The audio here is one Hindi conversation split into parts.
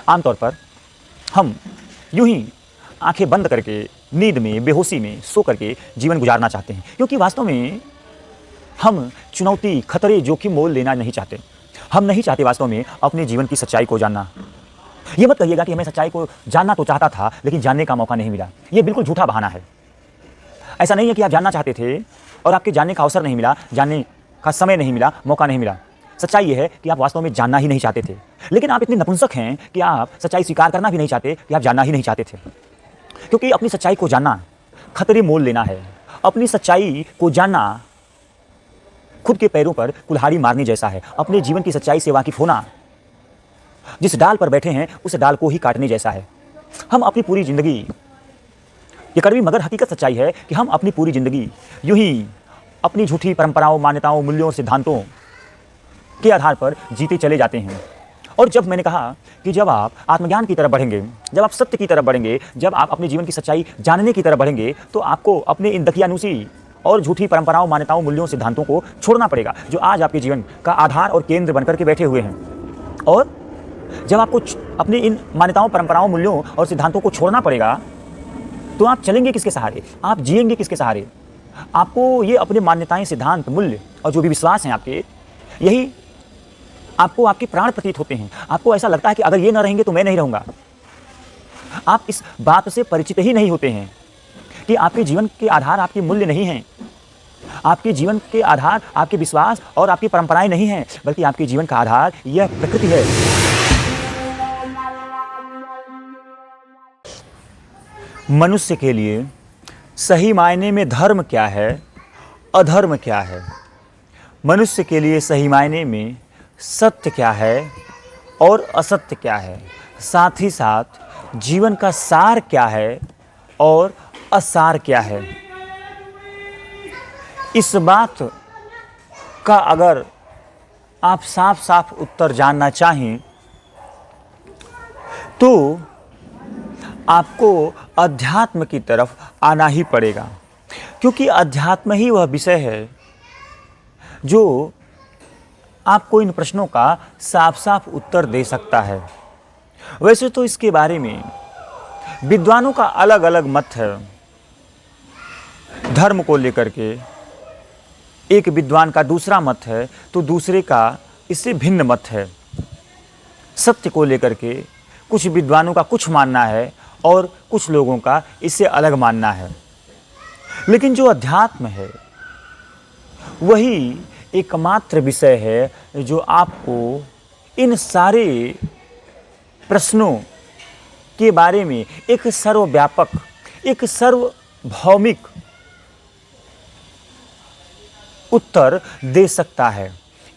आमतौर पर हम यूं ही आंखें बंद करके नींद में, बेहोशी में सो करके जीवन गुजारना चाहते हैं, क्योंकि वास्तव में हम चुनौती, खतरे, जोखिम मोल लेना नहीं चाहते। हम नहीं चाहते वास्तव में अपने जीवन की सच्चाई को जानना। ये मत कहिएगा कि हमें सच्चाई को जानना तो चाहता था लेकिन जानने का मौका नहीं मिला। ये बिल्कुल झूठा बहाना है। ऐसा नहीं है कि आप जानना चाहते थे और आपके जानने का अवसर नहीं मिला, जानने का समय नहीं मिला, मौका नहीं मिला। सच्चाई ये है कि आप वास्तव में जानना ही नहीं चाहते थे, लेकिन आप इतने नपुंसक हैं कि आप सच्चाई स्वीकार करना भी नहीं चाहते कि आप जानना ही नहीं चाहते थे। क्योंकि अपनी सच्चाई को जानना खतरे मोल लेना है। अपनी सच्चाई को जानना खुद के पैरों पर कुल्हाड़ी मारने जैसा है। अपने जीवन की सच्चाई से वाकिफ होना जिस डाल पर बैठे हैं उस डाल को ही काटने जैसा है। हम अपनी पूरी जिंदगी, ये कड़वी मगर हकीकत सच्चाई है कि हम अपनी पूरी जिंदगी यूं ही अपनी झूठी परंपराओं, मान्यताओं, मूल्यों, सिद्धांतों के आधार पर जीते चले जाते हैं। और जब मैंने कहा कि जब आप आत्मज्ञान की तरफ बढ़ेंगे, जब आप सत्य की तरफ बढ़ेंगे, जब आप अपने जीवन की सच्चाई जानने की तरफ बढ़ेंगे, तो आपको अपने इन दकियानूसी और झूठी परंपराओं, मान्यताओं, मूल्यों, सिद्धांतों को छोड़ना पड़ेगा जो आज आपके जीवन का आधार और केंद्र बनकर के बैठे हुए हैं। और जब आपको अपने इन मान्यताओं, परंपराओं, मूल्यों और सिद्धांतों को छोड़ना पड़ेगा तो आप चलेंगे किसके सहारे, आप जिएंगे किसके सहारे। आपको ये अपने मान्यताएं, सिद्धांत, मूल्य और जो भी विश्वास हैं आपके, यही आपको आपके प्राण प्रतीत होते हैं। आपको ऐसा लगता है कि अगर ये ना रहेंगे तो मैं नहीं रहूँगा। आप इस बात से परिचित ही नहीं होते हैं कि आपके जीवन के आधार आपके मूल्य नहीं हैं, आपके जीवन के आधार आपके विश्वास और आपकी परंपराएं नहीं हैं, बल्कि आपके जीवन का आधार यह प्रकृति है। मनुष्य के लिए सही मायने में धर्म क्या है, अधर्म क्या है, मनुष्य के लिए सही मायने में सत्य क्या है और असत्य क्या है, साथ ही साथ जीवन का सार क्या है और असार क्या है, इस बात का अगर आप साफ साफ उत्तर जानना चाहें तो आपको अध्यात्म की तरफ आना ही पड़ेगा, क्योंकि अध्यात्म ही वह विषय है जो आपको इन प्रश्नों का साफ साफ उत्तर दे सकता है। वैसे तो इसके बारे में विद्वानों का अलग अलग मत है। धर्म को लेकर के एक विद्वान का दूसरा मत है तो दूसरे का इससे भिन्न मत है। सत्य को लेकर के कुछ विद्वानों का कुछ मानना है और कुछ लोगों का इससे अलग मानना है। लेकिन जो अध्यात्म है वही एकमात्र विषय है जो आपको इन सारे प्रश्नों के बारे में एक सर्वव्यापक, एक सर्वभौमिक उत्तर दे सकता है।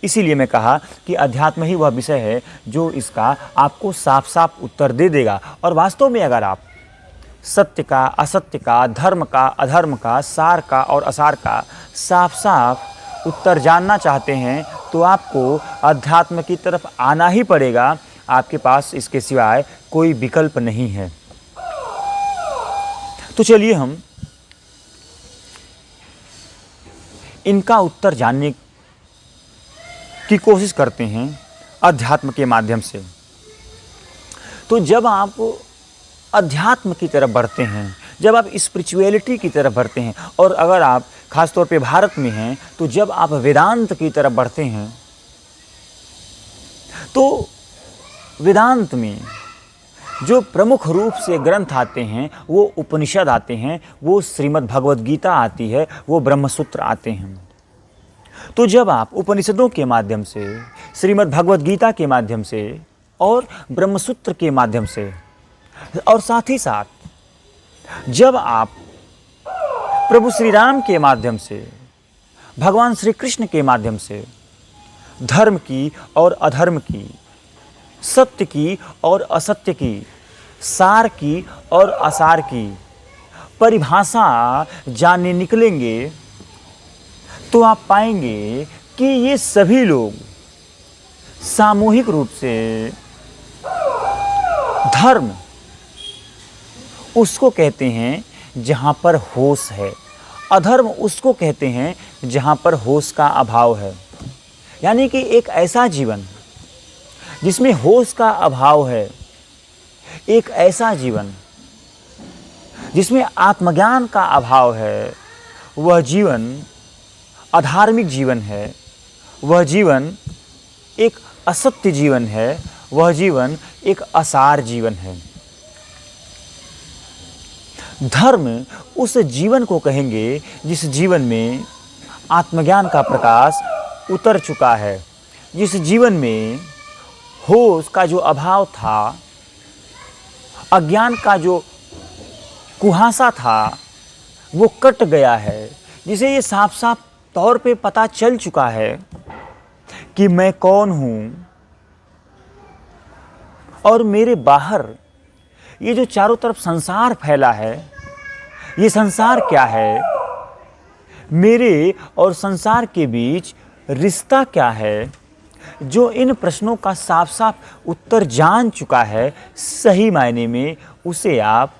इसीलिए मैं कहा कि अध्यात्म ही वह विषय है जो इसका आपको साफ साफ उत्तर दे देगा। और वास्तव में अगर आप सत्य का, असत्य का, धर्म का, अधर्म का, सार का और असार का साफ साफ उत्तर जानना चाहते हैं तो आपको अध्यात्म की तरफ आना ही पड़ेगा। आपके पास इसके सिवाय कोई विकल्प नहीं है। तो चलिए हम इनका उत्तर जानने की कोशिश करते हैं अध्यात्म के माध्यम से। तो जब आप अध्यात्म की तरफ बढ़ते हैं, जब आप स्पिरिचुअलिटी की तरफ बढ़ते हैं, और अगर आप खास तौर पे भारत में हैं तो जब आप वेदांत की तरफ बढ़ते हैं, तो वेदांत में जो प्रमुख रूप से ग्रंथ आते हैं वो उपनिषद आते हैं, वो श्रीमद् भगवद गीता आती है, वो ब्रह्मसूत्र आते हैं। तो जब आप उपनिषदों के माध्यम से, श्रीमद् भगवद गीता के माध्यम से और ब्रह्मसूत्र के माध्यम से, और साथ ही साथ जब आप प्रभु श्री राम के माध्यम से, भगवान श्री कृष्ण के माध्यम से धर्म की और अधर्म की, सत्य की और असत्य की, सार की और असार की परिभाषा जानने निकलेंगे तो आप पाएंगे कि ये सभी लोग सामूहिक रूप से धर्म उसको कहते हैं जहाँ पर होश है, अधर्म उसको कहते हैं जहाँ पर होश का अभाव है। यानी कि एक ऐसा जीवन जिसमें होश का अभाव है, एक ऐसा जीवन जिसमें आत्मज्ञान का अभाव है, वह जीवन अधार्मिक जीवन है, वह जीवन एक असत्य जीवन है, वह जीवन एक असार जीवन है। धर्म उस जीवन को कहेंगे जिस जीवन में आत्मज्ञान का प्रकाश उतर चुका है, जिस जीवन में होश का जो अभाव था, अज्ञान का जो कुहासा था वो कट गया है, जिसे ये साफ साफ तौर पे पता चल चुका है कि मैं कौन हूँ और मेरे बाहर ये जो चारों तरफ संसार फैला है, ये संसार क्या है, मेरे और संसार के बीच रिश्ता क्या है। जो इन प्रश्नों का साफ साफ उत्तर जान चुका है, सही मायने में उसे आप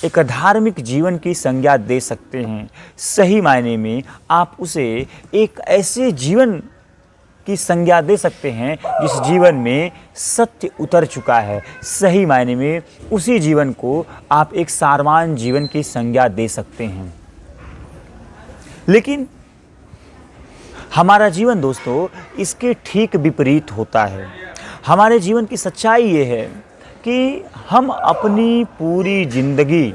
एक धार्मिक जीवन की संज्ञा दे सकते हैं। सही मायने में आप उसे एक ऐसे जीवन की संज्ञा दे सकते हैं जिस जीवन में सत्य उतर चुका है। सही मायने में उसी जीवन को आप एक सारवान जीवन की संज्ञा दे सकते हैं। लेकिन हमारा जीवन दोस्तों इसके ठीक विपरीत होता है। हमारे जीवन की सच्चाई ये है कि हम अपनी पूरी जिंदगी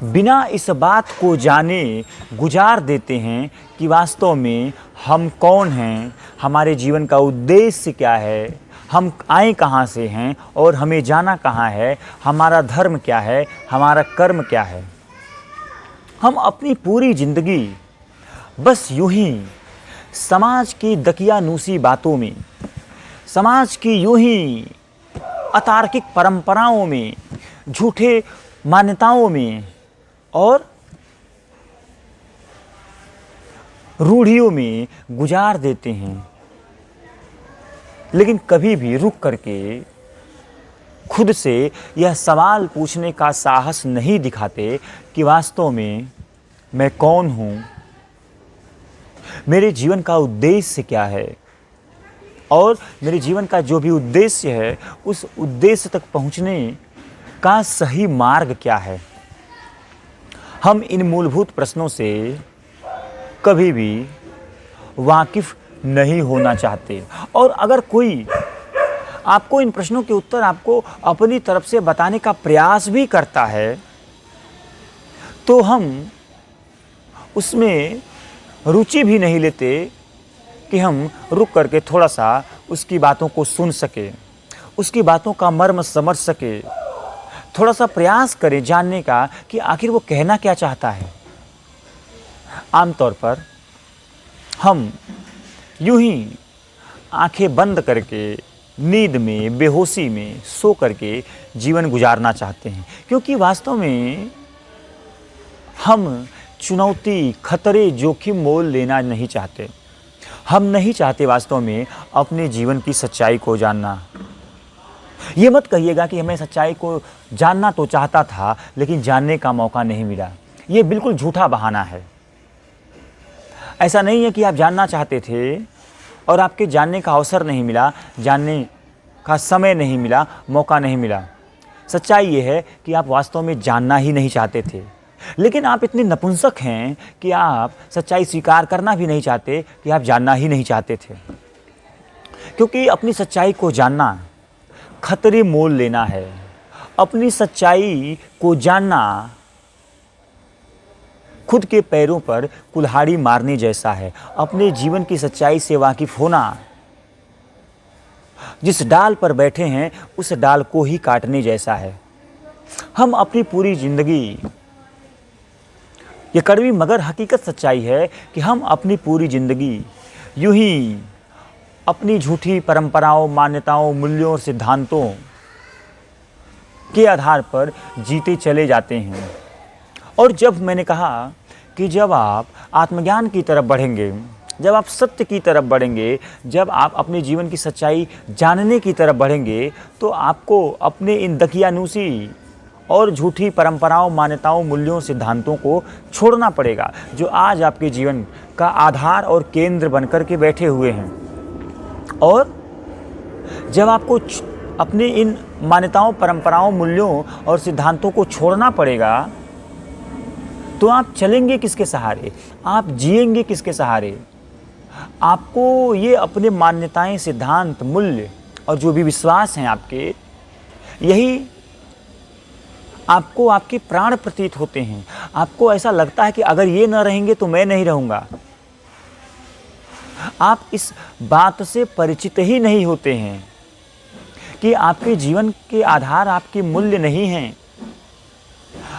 बिना इस बात को जाने गुजार देते हैं कि वास्तव में हम कौन हैं, हमारे जीवन का उद्देश्य क्या है, हम आए कहाँ से हैं और हमें जाना कहाँ है, हमारा धर्म क्या है, हमारा कर्म क्या है। हम अपनी पूरी जिंदगी बस यूं ही समाज की दकियानूसी बातों में, समाज की यूं ही अतार्किक परंपराओं में, झूठे मान्यताओं में और रूढ़ियों में गुजार देते हैं। लेकिन कभी भी रुक करके खुद से यह सवाल पूछने का साहस नहीं दिखाते कि वास्तव में मैं कौन हूँ, मेरे जीवन का उद्देश्य क्या है और मेरे जीवन का जो भी उद्देश्य है उस उद्देश्य तक पहुँचने का सही मार्ग क्या है। हम इन मूलभूत प्रश्नों से कभी भी वाकिफ नहीं होना चाहते। और अगर कोई आपको इन प्रश्नों के उत्तर आपको अपनी तरफ से बताने का प्रयास भी करता है तो हम उसमें रुचि भी नहीं लेते कि हम रुक करके थोड़ा सा उसकी बातों को सुन सके, उसकी बातों का मर्म समझ सके, थोड़ा सा प्रयास करें जानने का कि आखिर वो कहना क्या चाहता है। आमतौर पर हम यूं ही आंखें बंद करके नींद में, बेहोशी में सो करके जीवन गुजारना चाहते हैं, क्योंकि वास्तव में हम चुनौती, खतरे, जोखिम मोल लेना नहीं चाहते। हम नहीं चाहते वास्तव में अपने जीवन की सच्चाई को जानना। ये मत कहिएगा कि हमें सच्चाई को जानना तो चाहता था लेकिन जानने का मौका नहीं मिला। ये बिल्कुल झूठा बहाना है। ऐसा नहीं है कि आप जानना चाहते थे और आपके जानने का अवसर नहीं मिला, जानने का समय नहीं मिला, मौका नहीं मिला। सच्चाई ये है कि आप वास्तव में जानना ही नहीं चाहते थे, लेकिन आप इतने नपुंसक हैं कि आप सच्चाई स्वीकार करना भी नहीं चाहते कि आप जानना ही नहीं चाहते थे। क्योंकि अपनी सच्चाई को जानना खतरे मोल लेना है। अपनी सच्चाई को जानना खुद के पैरों पर कुल्हाड़ी मारने जैसा है। अपने जीवन की सच्चाई से वाकिफ होना जिस डाल पर बैठे हैं उस डाल को ही काटने जैसा है। हम अपनी पूरी जिंदगी, ये कड़वी मगर हकीकत सच्चाई है कि हम अपनी पूरी जिंदगी यूं ही अपनी झूठी परंपराओं, मान्यताओं, मूल्यों और सिद्धांतों के आधार पर जीते चले जाते हैं। और जब मैंने कहा कि जब आप आत्मज्ञान की तरफ बढ़ेंगे, जब आप सत्य की तरफ बढ़ेंगे, जब आप अपने जीवन की सच्चाई जानने की तरफ बढ़ेंगे, तो आपको अपने इन दकियानूसी और झूठी परंपराओं, मान्यताओं, मूल्यों, सिद्धांतों को छोड़ना पड़ेगा जो आज आपके जीवन का आधार और केंद्र बनकर के बैठे हुए हैं। और जब आपको अपने इन मान्यताओं, परंपराओं, मूल्यों और सिद्धांतों को छोड़ना पड़ेगा, तो आप चलेंगे किसके सहारे? आप जिएंगे किसके सहारे? आपको ये अपने मान्यताएं, सिद्धांत, मूल्य और जो भी विश्वास हैं आपके, यही आपको आपके प्राण प्रतीत होते हैं। आपको ऐसा लगता है कि अगर ये न रहेंगे तो मैं नहीं रहूँगा। आप इस बात से परिचित ही नहीं होते हैं कि आपके जीवन के आधार आपके मूल्य नहीं हैं।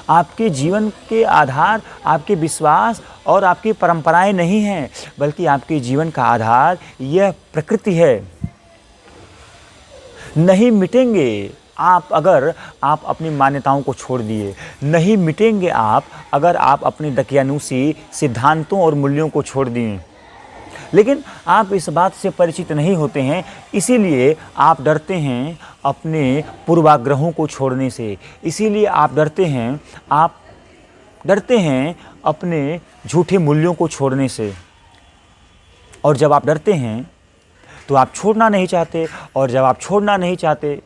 आपके जीवन के आधार आपके विश्वास और आपकी परंपराएं नहीं हैं, बल्कि आपके जीवन का आधार यह प्रकृति है। नहीं मिटेंगे आप अगर आप अपनी मान्यताओं को छोड़ दिए, नहीं मिटेंगे आप अगर आप अपने दकियानूसी सिद्धांतों और मूल्यों को छोड़ दिए। लेकिन आप इस बात से परिचित नहीं होते हैं, इसीलिए आप डरते हैं अपने पूर्वाग्रहों को छोड़ने से, इसीलिए आप डरते हैं अपने झूठे मूल्यों को छोड़ने से। और जब आप डरते हैं तो आप छोड़ना नहीं चाहते, और जब आप छोड़ना नहीं चाहते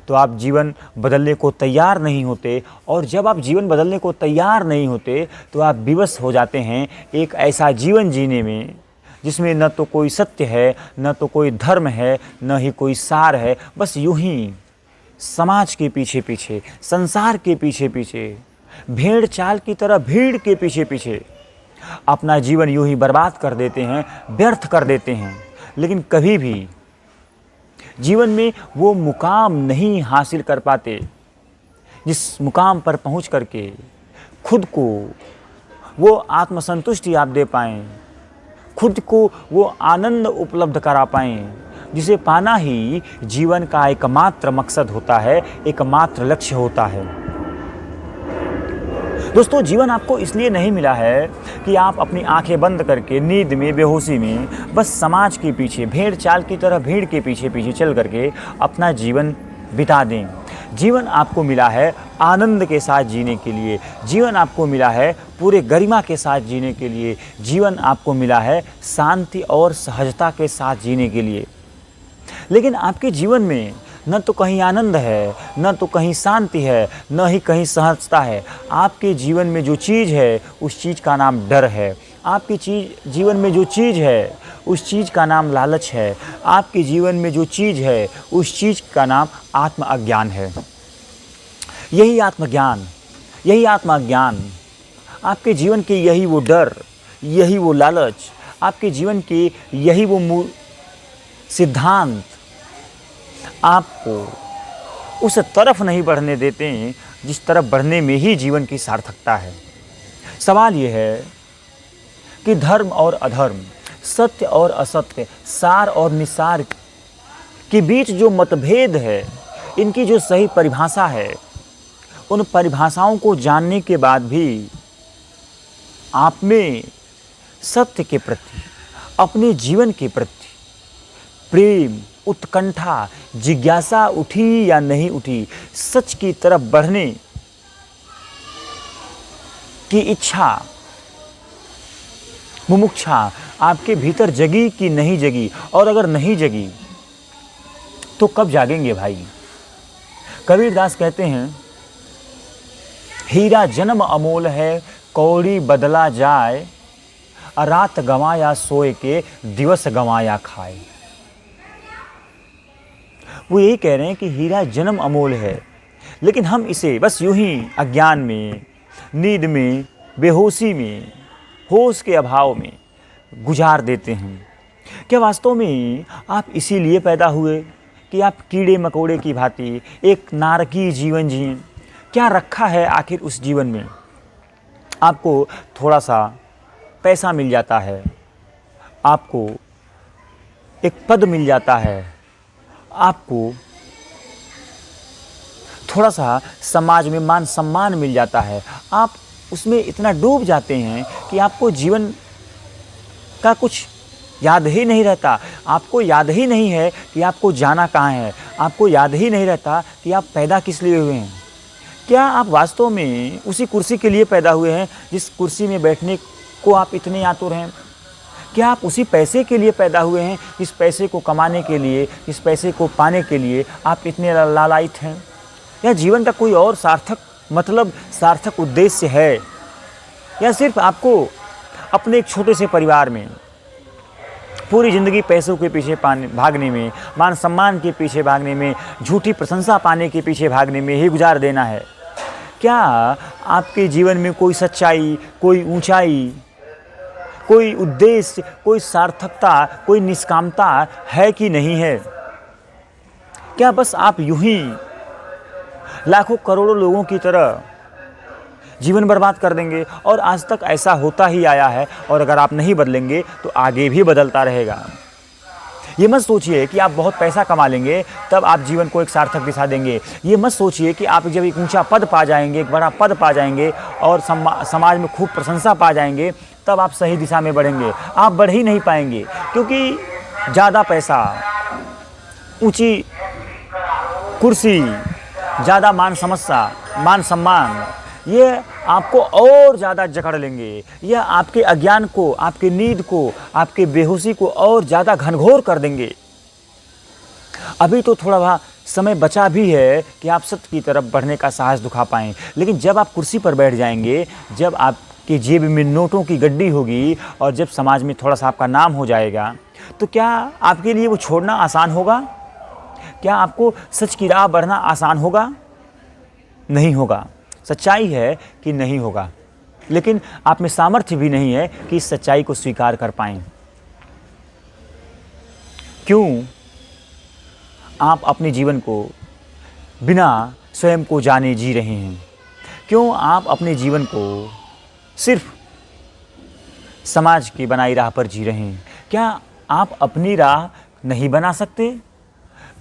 तो आप जीवन बदलने को तैयार नहीं होते, और जब आप जीवन बदलने को तैयार नहीं होते तो आप विवश हो जाते हैं एक ऐसा जीवन जीने में जिसमें न तो कोई सत्य है, न तो कोई धर्म है, न ही कोई सार है। बस यूं ही समाज के पीछे पीछे, संसार के पीछे पीछे, भेड़ चाल की तरह भीड़ के पीछे पीछे अपना जीवन यूं ही बर्बाद कर देते हैं, व्यर्थ कर देते हैं। लेकिन कभी भी जीवन में वो मुकाम नहीं हासिल कर पाते जिस मुकाम पर पहुंच करके खुद को वो आत्मसंतुष्टि आप दे पाएँ, खुद को वो आनंद उपलब्ध करा पाएँ, जिसे पाना ही जीवन का एकमात्र मकसद होता है, एकमात्र लक्ष्य होता है। दोस्तों, जीवन आपको इसलिए नहीं मिला है कि आप अपनी आंखें बंद करके नींद में, बेहोशी में बस समाज के पीछे, भेड़ चाल की तरह भीड़ के पीछे पीछे चल करके अपना जीवन बिता दें। जीवन आपको मिला है आनंद के साथ जीने के लिए, जीवन आपको मिला है पूरे गरिमा के साथ जीने के लिए, जीवन आपको मिला है शांति और सहजता के साथ जीने के लिए। लेकिन आपके जीवन में न तो कहीं आनंद है, न तो कहीं शांति है, न ही कहीं सहजता है। आपके जीवन में जो चीज़ है उस चीज़ का नाम डर है। आपके जीवन में जो चीज़ है उस चीज़ का नाम लालच है। आपके जीवन में जो चीज़ है उस चीज़ का नाम आत्म अज्ञान है। यही आत्मज्ञान, यही आत्मज्ञान, आपके जीवन के यही वो डर, यही वो लालच, आपके जीवन के यही वो मूल सिद्धांत आपको उस तरफ नहीं बढ़ने देते हैं जिस तरफ बढ़ने में ही जीवन की सार्थकता है। सवाल ये है कि धर्म और अधर्म, सत्य और असत्य, सार और निसार के बीच जो मतभेद है, इनकी जो सही परिभाषा है, उन परिभाषाओं को जानने के बाद भी आप में सत्य के प्रति, अपने जीवन के प्रति प्रेम, उत्कंठा, जिज्ञासा उठी या नहीं उठी, सच की तरफ बढ़ने की इच्छा, मुमुक्षा आपके भीतर जगी कि नहीं जगी? और अगर नहीं जगी तो कब जागेंगे भाई? कबीरदास कहते हैं, हीरा जन्म अमोल है, कौड़ी बदला जाए, रात गंवाया सोए के, दिवस गंवाया खाए। वो यही कह रहे हैं कि हीरा जन्म अमोल है, लेकिन हम इसे बस यूं ही अज्ञान में, नींद में, बेहोशी में, होश के अभाव में गुजार देते हैं। क्या वास्तव में आप इसीलिए पैदा हुए कि आप कीड़े मकोड़े की भांति एक नारकीय जीवन जिएं? क्या रखा है आखिर उस जीवन में? आपको थोड़ा सा पैसा मिल जाता है, आपको एक पद मिल जाता है, आपको थोड़ा सा समाज में मान सम्मान मिल जाता है, आप उसमें इतना डूब जाते हैं कि आपको जीवन का कुछ याद ही नहीं रहता। आपको याद ही नहीं है कि आपको जाना कहाँ है, आपको याद ही नहीं रहता कि आप पैदा किस लिए हुए हैं। क्या आप वास्तव में उसी कुर्सी के लिए पैदा हुए हैं जिस कुर्सी में बैठने को आप इतने आतुर हैं? क्या आप उसी पैसे के लिए पैदा हुए हैं? इस पैसे को कमाने के लिए, इस पैसे को पाने के लिए आप इतने लालायित हैं? या जीवन का कोई और सार्थक मतलब, सार्थक उद्देश्य है? या सिर्फ आपको अपने एक छोटे से परिवार में पूरी ज़िंदगी पैसों के पीछे भागने में, मान सम्मान के पीछे भागने में, झूठी प्रशंसा पाने के पीछे भागने में ही गुजार देना है? क्या आपके जीवन में कोई सच्चाई, कोई ऊंचाई, कोई उद्देश्य, कोई सार्थकता, कोई निष्कामता है कि नहीं है? क्या बस आप यूं ही लाखों करोड़ों लोगों की तरह जीवन बर्बाद कर देंगे? और आज तक ऐसा होता ही आया है, और अगर आप नहीं बदलेंगे तो आगे भी बदलता रहेगा। ये मत सोचिए कि आप बहुत पैसा कमा लेंगे तब आप जीवन को एक सार्थक दिशा देंगे। ये मत सोचिए कि आप जब एक ऊंचा पद पा जाएंगे, एक बड़ा पद पा जाएंगे और समाज में खूब प्रशंसा पा जाएंगे, तब आप सही दिशा में बढ़ेंगे। आप बढ़ ही नहीं पाएंगे, क्योंकि ज़्यादा पैसा, ऊंची कुर्सी, ज़्यादा मान सम्मान, ये आपको और ज़्यादा जकड़ लेंगे। यह आपके अज्ञान को, आपके नींद को, आपके बेहोशी को और ज़्यादा घनघोर कर देंगे। अभी तो थोड़ा समय बचा भी है कि आप सत्य की तरफ बढ़ने का साहस दिखा पाएँ, लेकिन जब आप कुर्सी पर बैठ जाएंगे, जब आपकी जेब में नोटों की गड्डी होगी और जब समाज में थोड़ा सा आपका नाम हो जाएगा, तो क्या आपके लिए वो छोड़ना आसान होगा? क्या आपको सच की राह बढ़ना आसान होगा? नहीं होगा। सच्चाई है कि नहीं होगा, लेकिन आप में सामर्थ्य भी नहीं है कि इस सच्चाई को स्वीकार कर पाएं। क्यों आप अपने जीवन को बिना स्वयं को जाने जी रहे हैं? क्यों आप अपने जीवन को सिर्फ समाज की बनाई राह पर जी रहे हैं? क्या आप अपनी राह नहीं बना सकते?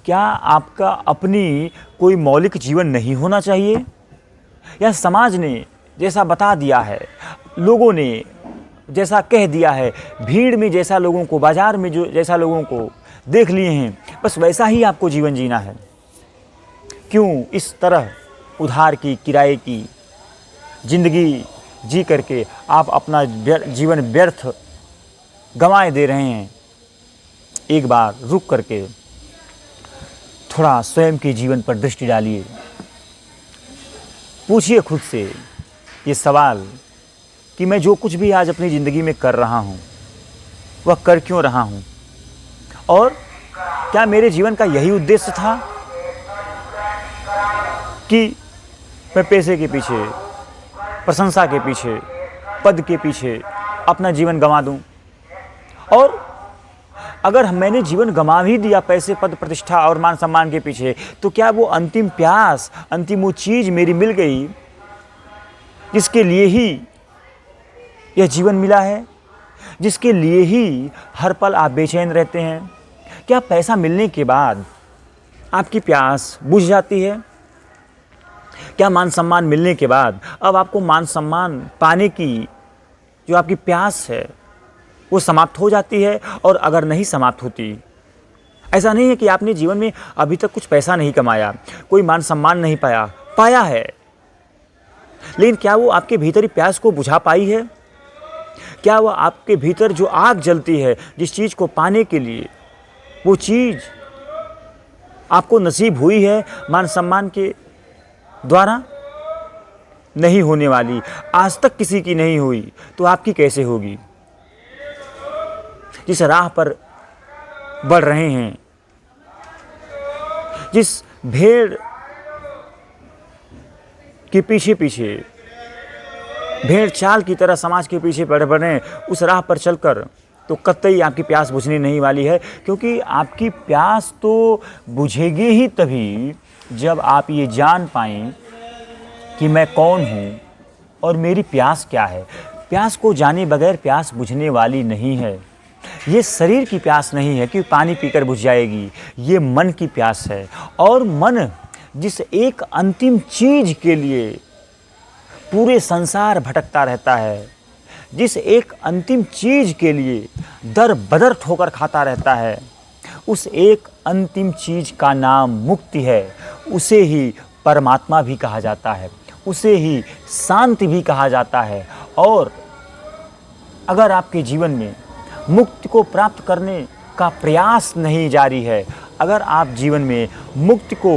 क्या आपका अपनी कोई मौलिक जीवन नहीं होना चाहिए? या समाज ने जैसा बता दिया है, लोगों ने जैसा कह दिया है, भीड़ में जैसा लोगों को, बाजार में जो जैसा लोगों को देख लिए हैं, बस वैसा ही आपको जीवन जीना है? क्यों इस तरह उधार की, किराए की ज़िंदगी जी करके आप अपना जीवन व्यर्थ गंवाए दे रहे हैं? एक बार रुक करके थोड़ा स्वयं के जीवन पर दृष्टि डालिए। पूछिए खुद से ये सवाल कि मैं जो कुछ भी आज अपनी ज़िंदगी में कर रहा हूँ, वह कर क्यों रहा हूँ? और क्या मेरे जीवन का यही उद्देश्य था कि मैं पैसे के पीछे, प्रशंसा के पीछे, पद के पीछे अपना जीवन गंवा दूँ? और अगर मैंने जीवन गंवा भी दिया पैसे, पद, प्रतिष्ठा और मान सम्मान के पीछे, तो क्या वो अंतिम प्यास, अंतिम वो चीज़ मेरी मिल गई जिसके लिए ही यह जीवन मिला है, जिसके लिए ही हर पल आप बेचैन रहते हैं? क्या पैसा मिलने के बाद आपकी प्यास बुझ जाती है? क्या मान सम्मान मिलने के बाद अब आपको मान सम्मान पाने की जो आपकी प्यास है वो समाप्त हो जाती है? और अगर नहीं समाप्त होती, ऐसा नहीं है कि आपने जीवन में अभी तक कुछ पैसा नहीं कमाया, कोई मान सम्मान नहीं पाया है, लेकिन क्या वो आपके भीतरी प्यास को बुझा पाई है? क्या वो आपके भीतर जो आग जलती है जिस चीज़ को पाने के लिए, वो चीज़ आपको नसीब हुई है मान सम्मान के द्वारा? नहीं होने वाली, आज तक किसी की नहीं हुई, तो आपकी कैसे होगी? जिस राह पर बढ़ रहे हैं, जिस भेड़ के पीछे भेड़ चाल की तरह समाज के पीछे बढ़ रहे हैं, उस राह पर चलकर तो कतई आपकी प्यास बुझने नहीं वाली है। क्योंकि आपकी प्यास तो बुझेगी ही तभी जब आप ये जान पाएं कि मैं कौन हूँ और मेरी प्यास क्या है। प्यास को जाने बगैर प्यास बुझने वाली नहीं है। ये शरीर की प्यास नहीं है कि पानी पीकर बुझ जाएगी, ये मन की प्यास है। और मन जिस एक अंतिम चीज के लिए पूरे संसार भटकता रहता है, जिस एक अंतिम चीज के लिए दर बदर ठोकर खाता रहता है, उस एक अंतिम चीज का नाम मुक्ति है। उसे ही परमात्मा भी कहा जाता है, उसे ही शांति भी कहा जाता है। और अगर आपके जीवन में मुक्ति को प्राप्त करने का प्रयास नहीं जारी है, अगर आप जीवन में मुक्ति को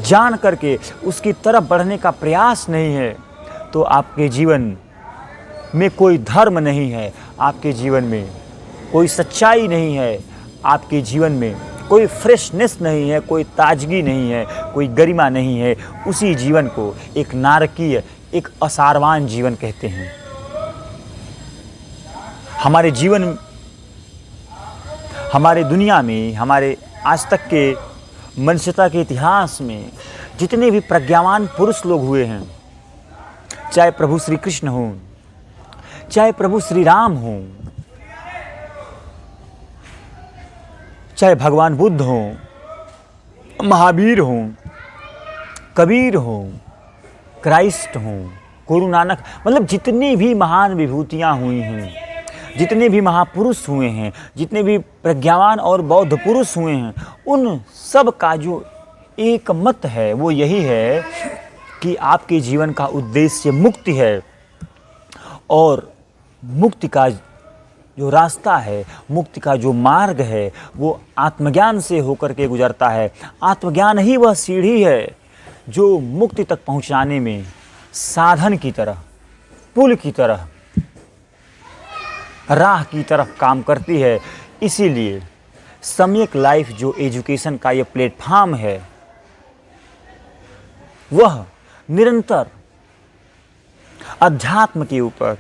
जान करके उसकी तरफ बढ़ने का प्रयास नहीं है, तो आपके जीवन में कोई धर्म नहीं है, आपके जीवन में कोई सच्चाई नहीं है, आपके जीवन में कोई फ्रेशनेस नहीं है, कोई ताजगी नहीं है, कोई गरिमा नहीं है। उसी जीवन को एक नारकीय, एक असारवान जीवन कहते हैं। हमारे जीवन, हमारे दुनिया में, हमारे आज तक के मनुष्यता के इतिहास में जितने भी प्रज्ञावान पुरुष लोग हुए हैं, चाहे प्रभु श्री कृष्ण हों, चाहे प्रभु श्री राम हों, चाहे भगवान बुद्ध हों, महावीर हों, कबीर हों, क्राइस्ट हों, गुरु नानक, मतलब जितनी भी महान विभूतियाँ हुई हैं, जितने भी महापुरुष हुए हैं, जितने भी प्रज्ञावान और बौद्ध पुरुष हुए हैं, उन सब का जो एक मत है वो यही है कि आपके जीवन का उद्देश्य मुक्ति है, और मुक्ति का जो रास्ता है, मुक्ति का जो मार्ग है, वो आत्मज्ञान से होकर के गुजरता है। आत्मज्ञान ही वह सीढ़ी है जो मुक्ति तक पहुंचाने में साधन की तरह, पुल की तरह, राह की तरफ काम करती है। इसीलिए सम्यक लाइफ जो एजुकेशन का ये प्लेटफॉर्म है, वह निरंतर अध्यात्म के ऊपर,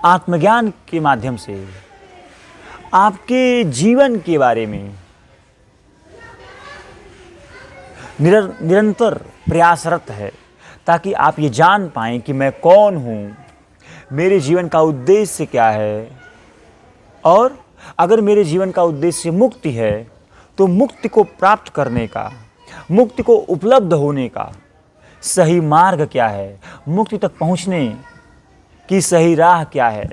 आत्मज्ञान के माध्यम से आपके जीवन के बारे में निरंतर प्रयासरत है, ताकि आप ये जान पाएं कि मैं कौन हूँ, मेरे जीवन का उद्देश्य क्या है, और अगर मेरे जीवन का उद्देश्य मुक्ति है तो मुक्ति को प्राप्त करने का, मुक्ति को उपलब्ध होने का सही मार्ग क्या है, मुक्ति तक पहुँचने की सही राह क्या है।